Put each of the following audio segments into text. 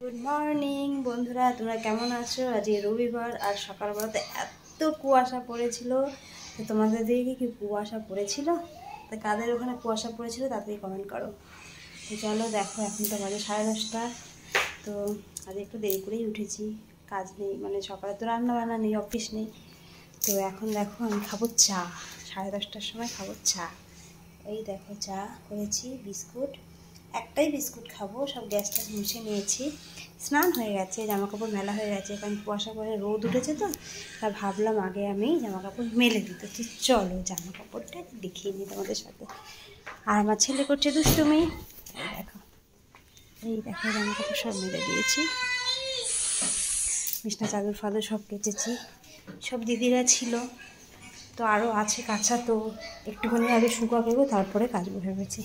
Good morning বন্ধুরা, তোমরা কেমন আছো? আজ রবিবার আর সকালবেলাতে এত কুয়াশা পড়েছিল। তো তোমাদের দিকে কি কুয়াশা পড়েছিল? তো কাদের ওখানে কুয়াশা পড়েছিল তাড়াতাড়ি কমেন্ট করো। তো চলো দেখো, এখন তো বাজে 10:30। তো আজ একটু দেরি করেই উঠেছি, কাজ নেই, মানে সকালে তো রান্না বান্না নেই, অফিস নেই। তো এখন দেখো আমি খাবো চা, 10:30টার সময় খাবো চা। এই দেখো চা করেছি, বিস্কুট, একটাই বিস্কুট খাবো, সব গ্যাসটা মুছে নিয়েছি। স্নান হয়ে গেছে, জামাকাপড় মেলা হয়ে গেছে, কারণ কুয়াশা করে রোদ উঠেছে তো। আর ভাবলাম আগে আমি জামাকাপড় মেলে দিতে। তো চলো জামাকাপড়টা দেখিয়ে নিই তোমাদের সাথে। আর আমার ছেলে করছে দুষ্টুমি, দেখো এই দেখো জামাকাপড় সব মেলে দিয়েছি, বিছনা চাদর ফাদর সব কেচেছি। সব দিদিরা ছিল, তো আরও আছে কাঁচা, তো একটুখানি আগে শুকা করবো, তারপরে কাচবো ভেবেছি।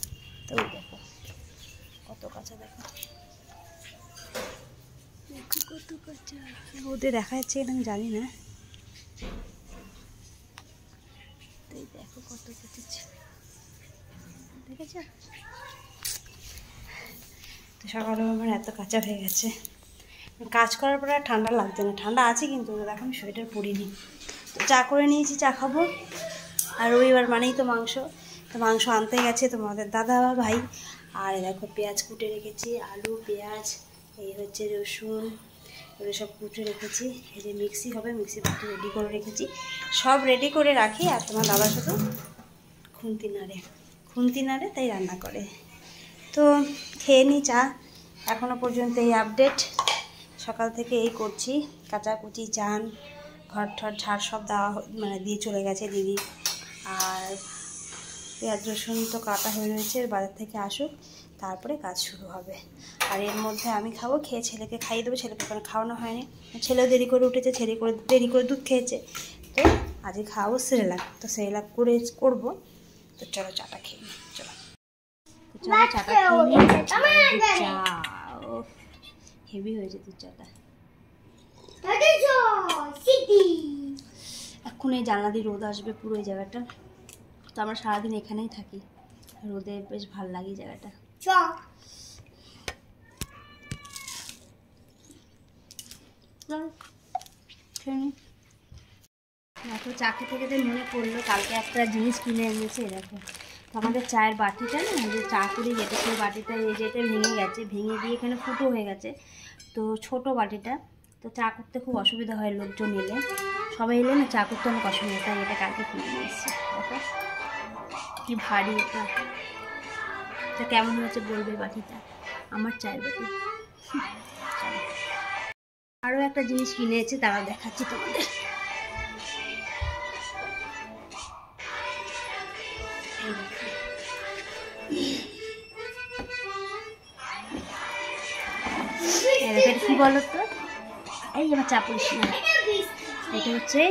তো দেখো কত কাঁচা, দেখো কত কাঁচা। রোদে দেখা যাচ্ছে এটা আমি জানি না। তাই দেখো কত কেটেছে, দেখেছ? তো সকালে আমার এত কাঁচা হয়ে গেছে। কাজ করার পরে আর ঠান্ডা লাগছে না, ঠান্ডা আছে কিন্তু দেখো আমি সোয়েটার পরিনি। তো চা করে নিয়েছি, চা খাবো। আর রবিবার মানেই তো মাংস, তো মাংস আনতে গেছে তোমাদের দাদা ভাই। আর দেখো পেঁয়াজ কুটে রেখেছি, আলু পেঁয়াজ, এই হচ্ছে রসুন, এগুলো সব কুটে রেখেছি। এই যে মিক্সি হবে, মিক্সি কুটে রেডি করে রেখেছি, সব রেডি করে রাখি। আর তোমার দাদা শুধু খুন্তি নাড়ে তাই রান্না করে। তো খেয়ে নিই চা। এখনও পর্যন্ত এই আপডেট, সকাল থেকে এই করছি, কাচাকুচি চান ঘর ঠর ঝাড় সব দেওয়া, মানে দিয়ে চলে গেছে দিদি। আর পেঁয়াজ রসুন তো কাটা হয়ে রয়েছে, বাজার থেকে আসুক তারপরে কাজ শুরু হবে। আর এর মধ্যে আমি খাবো, খেয়ে ছেলেকে খাইয়ে দেবো। ছেলেকে কোনো খাওয়ানো হয়নি, ছেলেও দেরি করে উঠেছে, দেরি করে দুধ খেয়েছে। তো আজকে খাওয়াবো সেরেলাক, তো সেরেলাক করবো। তো চলো চাটা খেয়ে নিই, চলো চাটা খেয়ে নিই। চা হেভি হয়েছে দুধ চাটা। এখন এই জানলা দিয়ে রোদ আসবে পুরো এই জায়গাটা। তো আমরা সারাদিন এখানেই থাকি, রোদে বেশ ভালো লাগে জায়গাটা। দেখো চাকরি থেকে তো মনে পড়লো, কালকে একটা জিনিস কিনে এনেছে। দেখো তো আমাদের চায়ের বাটিটা না, যে চা করি যেটা, সেই বাটিটা এই যেটা ভেঙে গেছে, ভেঙে দিয়ে এখানে ফুটো হয়ে গেছে। তো ছোট বাটিটা, তো চা করতে খুব অসুবিধা হয়, লোকজন এলে, সবাই এলে না চা করতে অনেক অসুবিধা, তাই এটা কালকে কিনে নিয়ে এসেছি। দেখো কি ভারী এটা, এটা কেমন হয়েছে বলবে বাটিটা, আমার চায়ের বাটি। আরও একটা জিনিস কিনেছি, তারা দেখাচ্ছি তোমাদের। কি বলো তো, এই আমার চা পড়িস না, এটা হচ্ছে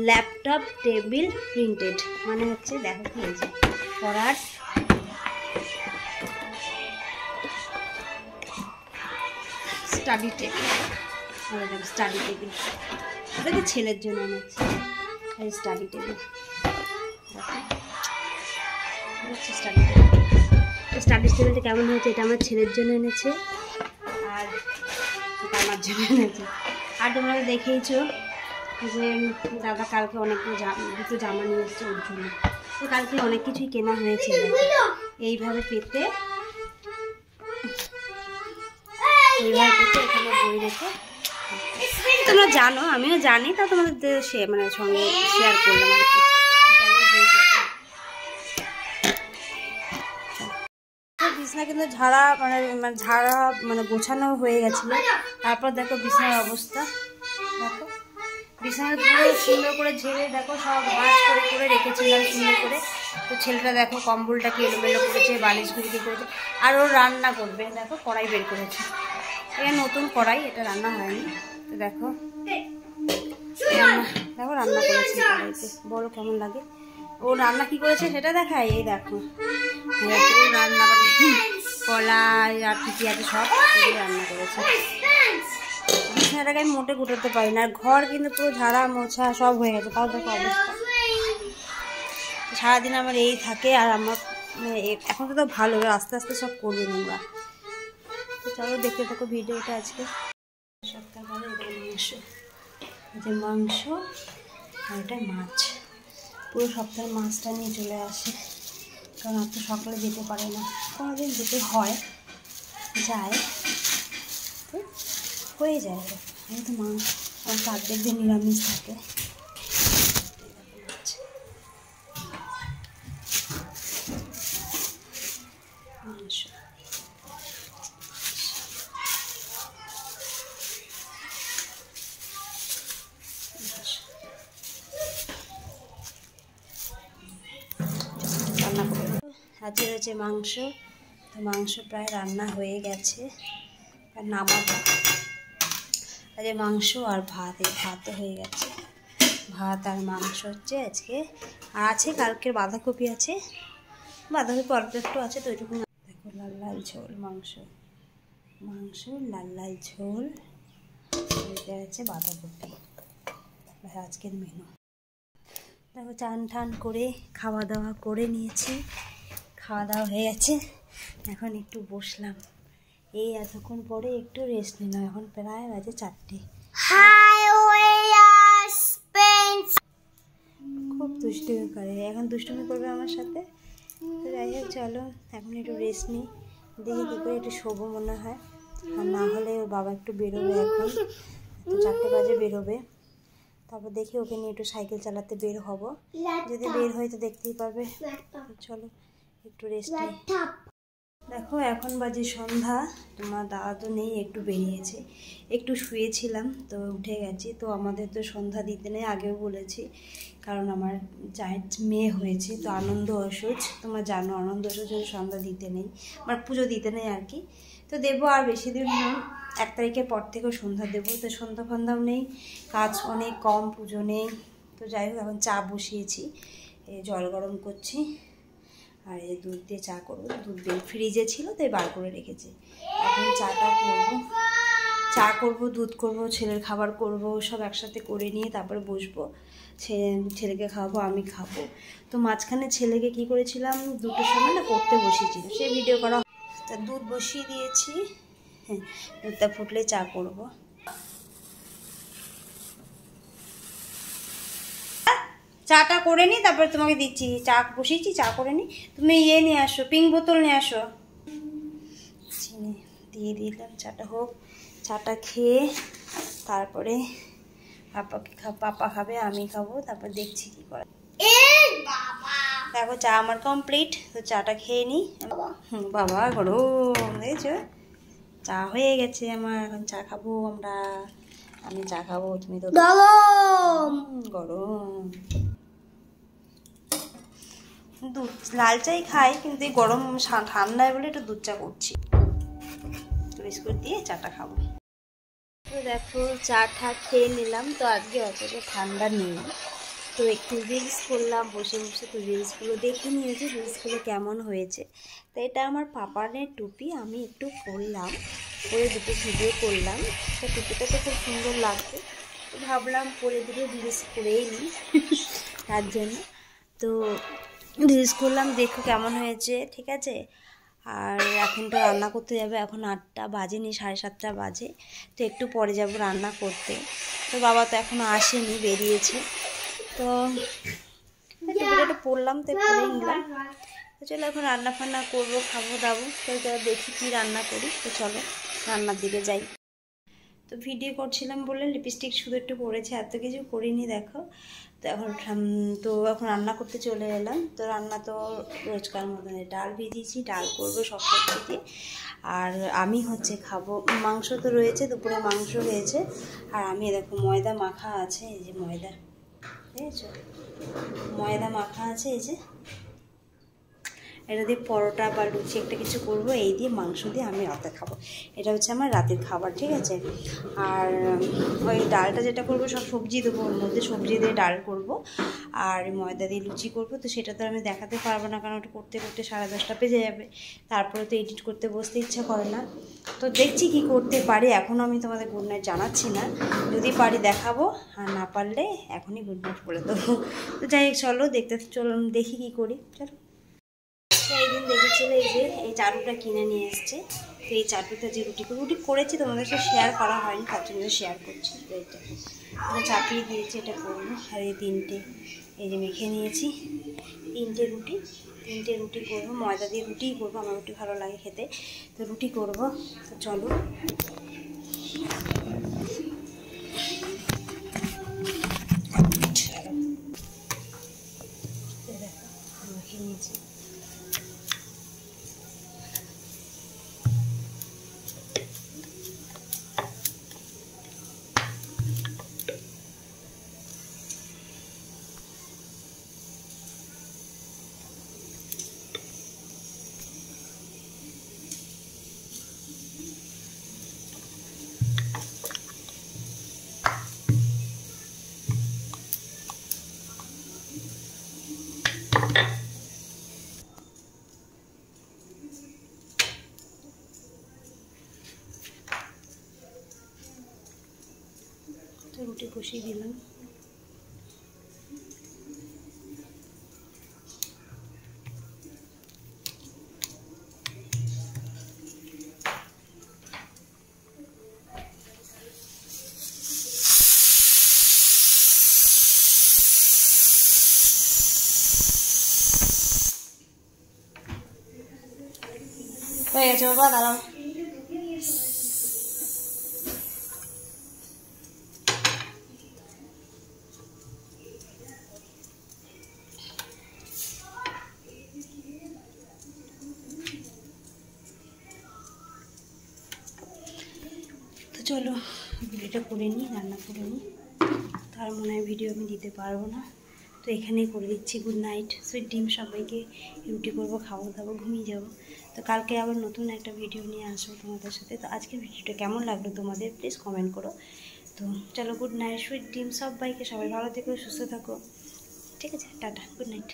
ল্যাপটপ টেবিল প্রিন্টেড, মানে হচ্ছে দেখো কি হয়েছে, পড়ার স্টাডি টেবিল। স্টাডি টেবিল, ওটা কি ছেলের জন্য এনেছে, এই study table. Study table, study টেবিলটা কেমন হয়েছে, এটা আমার ছেলের জন্য এনেছে, আর এটা আমার জন্য এনেছে। আর তোমরা দেখেইছো যে দাদা কালকে অনেকগুলো দুটো জামা নিয়ে এসছে ওর জন্য। তো কালকে অনেক কিছুই কেনা হয়েছে। এইভাবে পেতে, এখানে বই রেখে, তোমরা জানো আমিও জানি, তা তোমাদের মানে সঙ্গে শেয়ার করলাম আর কি। বিছনা কিন্তু ঝাড়া মানে গোছানো হয়ে গেছিলো। তারপর দেখো বিছানার অবস্থা, দেখো বিছানা পুরো সুন্দর করে ঝেড়ে দেখো সব ভাঁজ করে করে রেখেছিলাম সুন্দর করে। তো ছেলেটা দেখো কম্বলটাকে এলোমেলো করেছে, বালিশগুলিকে করেছে। আর ও রান্না করবে, দেখো কড়াই বের করেছে, এটা নতুন কড়াই, এটা রান্না হয়নি। তো দেখো রান্না করেছে কড়াইতে, বলো কেমন লাগে। ও রান্না কি করেছে সেটা দেখায়, এই দেখো রান্না কলাই আর কি আছে সব রান্না করেছে। বিছানাটাকে আমি মোটে গুটাতে পারি না, আর ঘর কিন্তু পুরো ঝাড়া মোছা সব হয়ে গেছে, তাও দেখো অবস্থা। সারাদিন আমার এই থাকে, আর আমার এখন তো ভালো, আস্তে আস্তে সব করবে নোংরা। তো চলো দেখতে থাকো ভিডিওটা। আজকে সপ্তাহকালে এটা মাংস, যে মাংস আর এটা মাছ, পুরো সপ্তাহের মাছটা নিয়ে চলে আসে, কারণ আর তো সকালে যেতে পারে না, কোনোদিন যেতে হয়, যায় তো হয়ে যায়। তো আমি তো মাংস আমার প্রত্যেক দিন নিরামিষ থাকে। মাংস রান্না করে আজকে হচ্ছে মাংস। তো মাংস প্রায় রান্না হয়ে গেছে, আর নামাবো। আজকে মাংস আর ভাত, এই ভাতও হয়ে গেছে। ভাত আর মাংস হচ্ছে আজকে, আর আছে কালকের বাঁধাকপি আছে, বাঁধাকপি অল্প একটু আছে, তো ওইটুকু। দেখো লাল লাল ঝোল মাংস, মাংস লাল লাল ঝোল, এটা আছে বাঁধাকপি, আজকের মেনু। দেখো চান ঠান করে খাওয়া দাওয়া করে নিয়েছি, খাওয়া দাওয়া হয়ে গেছে। এখন একটু বসলাম, এই এতক্ষণ পরে একটু রেস্ট নিলাম। এখন প্রায় বাজে 4টে। খুব দুষ্টুমি করে, এখন দুষ্টুমি করবে আমার সাথে। তো যাই হোক চলো এখন একটু রেস্ট নিই, দেখি কী করে একটু শোবো মনে হয়। আর না হলে ওর বাবা একটু বেরোবে, এখন তো 4টে বাজে বেরোবে। তারপর দেখি ওকে নিয়ে একটু সাইকেল চালাতে বের হব, যদি বের হয় তো দেখতেই পারবে। চলো একটু রেস্ট নিই। দেখো এখন বাজে সন্ধ্যা, তোমার দাদা তো নেই, একটু বেরিয়েছে, একটু শুয়েছিলাম তো উঠে গেছি। তো আমাদের তো সন্ধ্যা দিতে নেই, আগেও বলেছি, কারণ আমার চায়ের মেয়ে হয়েছে, তো আনন্দ অসুচ, তোমরা জানো আনন্দ অসুচ সন্ধ্যা দিতে নেই, আমার পুজো দিতে নেই আর কি। তো দেবো, আর বেশি দিন না, 1 তারিখের পর থেকেও সন্ধ্যা দেবো। তো সন্ধ্যা ফন্ধ্যাও নেই, কাজ অনেক কম, পুজো নেই। তো যাই হোক এখন চা বসিয়েছি, জল গরম করছি, আর এই দুধ দিয়ে চা করবো। দুধ ফ্রিজে ছিল তাই বার করে রেখেছি, এখন চাটা করবো। চা করব, দুধ করব, ছেলের খাবার করব, সব একসাথে করে নিয়ে তারপরে বসবো। ছেলেকে খাওয়াবো, আমি খাবো। তো মাঝখানে ছেলেকে কি করেছিলাম, 2টোর সময় না পড়তে বসিয়েছিল, সে ভিডিও করা। তা দুধ বসিয়ে দিয়েছি, হ্যাঁ দুধটা ফুটলে চা করব। চাটা করে নি, তারপরে তোমাকে দিচ্ছি। চা বসিয়েছি, চা করে নি। তুমি নিয়ে আসো, পিঙ্ক বোতল নিয়ে আসো। চিনি দিয়ে দিলাম, চাটা হোক। চাটা খেয়ে তারপরে পাপা খাবে, আমি খাবো, তারপর দেখছি কি করে। দেখো চা আমার কমপ্লিট, তো চাটা খেয়ে নিই। বাবা গরম, দেখেছো চা হয়ে গেছে আমার, এখন চা খাবো আমরা। আমি চা খাবো, তুমি তো গরম। দুধ লাল চাই খাই, কিন্তু এই গরম ঠান্ডায় বলে একটু দুধ চা করছি। বিস্কুট দিয়ে চাটা খাবো। তো দেখো চা ঠা খেয়ে নিলাম। তো আজকে অতটা ঠান্ডা নেই, তো একটু রিলস করলাম বসে বসে। তো রিলসগুলো দেখে নিয়েছি, রিলসগুলো কেমন হয়েছে। তো এটা আমার পাপানের টুপি, আমি একটু পরলাম, পরে 2টো ভিডিও করলাম। তো টুপিটা তো খুব সুন্দর লাগছে, তো ভাবলাম পরে 2টো রিলস করেই নিই তার জন্য। তো রিলস করলাম, দেখো কেমন হয়েছে, ঠিক আছে। আর এখন তো রান্না করতে যাবে, এখন 8টা বাজেনি, 7:30 বাজে। তো একটু পরে যাব রান্না করতে। তো বাবা তো এখনও আসেনি, বেরিয়েছে। তো টুপিটা একটু পরলাম, তাই পরে নিলাম। তো চলো এখন রান্না ফান্না করবো, খাবো দাবো। তো দেখি কী রান্না করি। তো চলো রান্নার দিকে যাই। তো ভিডিও করছিলাম বলে লিপস্টিক শুধু একটু পরেছি, এত কিছু করিনি দেখো। তো এখন রান্না করতে চলে এলাম। তো রান্না তো রোজকার মতন, ডাল ভিজিয়েছি, ডাল করবো সব সবজি দিয়ে। আর আমি খাবো, মাংস তো রয়েছে, দুপুরে মাংস রয়েছে। আর আমি দেখো ময়দা মাখা আছে, এই যে ময়দা, বুঝেছো, ময়দা মাখা আছে, এই যে এটা দিয়ে পরোটা বা লুচি একটা কিছু করবো, এই দিয়ে মাংস দিয়ে আমি রাতে খাবো। এটা হচ্ছে আমার রাতের খাবার, ঠিক আছে। আর ওই ডালটা যেটা করবো সব সবজি দেবো, ওর মধ্যে সবজি দিয়ে ডাল করব। আর ময়দা দিয়ে লুচি করব। তো সেটা তো আমি দেখাতে পারবো না, কারণ ওটা করতে করতে 10:30 বেজে যাবে। তারপরে তো এডিট করতে বসতে ইচ্ছা করে না। তো দেখছি কি করতে পারি, এখনও আমি তোমাদের গুড নাইট জানাচ্ছি না, যদি পারি দেখাবো, আর না পারলে এখনই গুড নাইট বলে দেবো। তো যাই হোক চলো চলো দেখি কি করি, চলো। এই দিন দেখেছিল, এই যে এই চারুটা কিনে নিয়ে এসছে, তো এই চাটুতে যে রুটি করেছি তোমাদের সাথে শেয়ার করা হয়নি, তার জন্য শেয়ার করছি। তো এটা চাপিয়ে দিয়েছি, এটা করবো। আর এই তিনটে এই যে মেখে নিয়েছি, তিনটে রুটি করবো, ময়দা দিয়ে রুটিই করবো, আমার রুটি ভালো লাগে খেতে, তো রুটি করবো। তো চলো মেখে নিয়েছি। তো রুটি বসিয়ে দিলাম। হয়ে গেছে বাবা, দাঁড়াও। তো চলো ভিডিওটা করে নিই, রান্না করে নিই, তার মনে হয় ভিডিও আমি দিতে পারবো না, তো এখানেই করে দিচ্ছি। গুড নাইট, সুইট ডিম সবাইকে। রুটি করবো, খাবো দাবো, ঘুমিয়ে যাবো। তো কালকে আবার নতুন একটা ভিডিও নিয়ে আসবো তোমাদের সাথে। তো আজকের ভিডিওটা কেমন লাগলো তোমাদের প্লিজ কমেন্ট করো। তো চলো গুড নাইট, সুইট ডিম সবাইকে, সবাই ভালো থেকো, সুস্থ থাকো, ঠিক আছে, টাটা, গুড নাইট।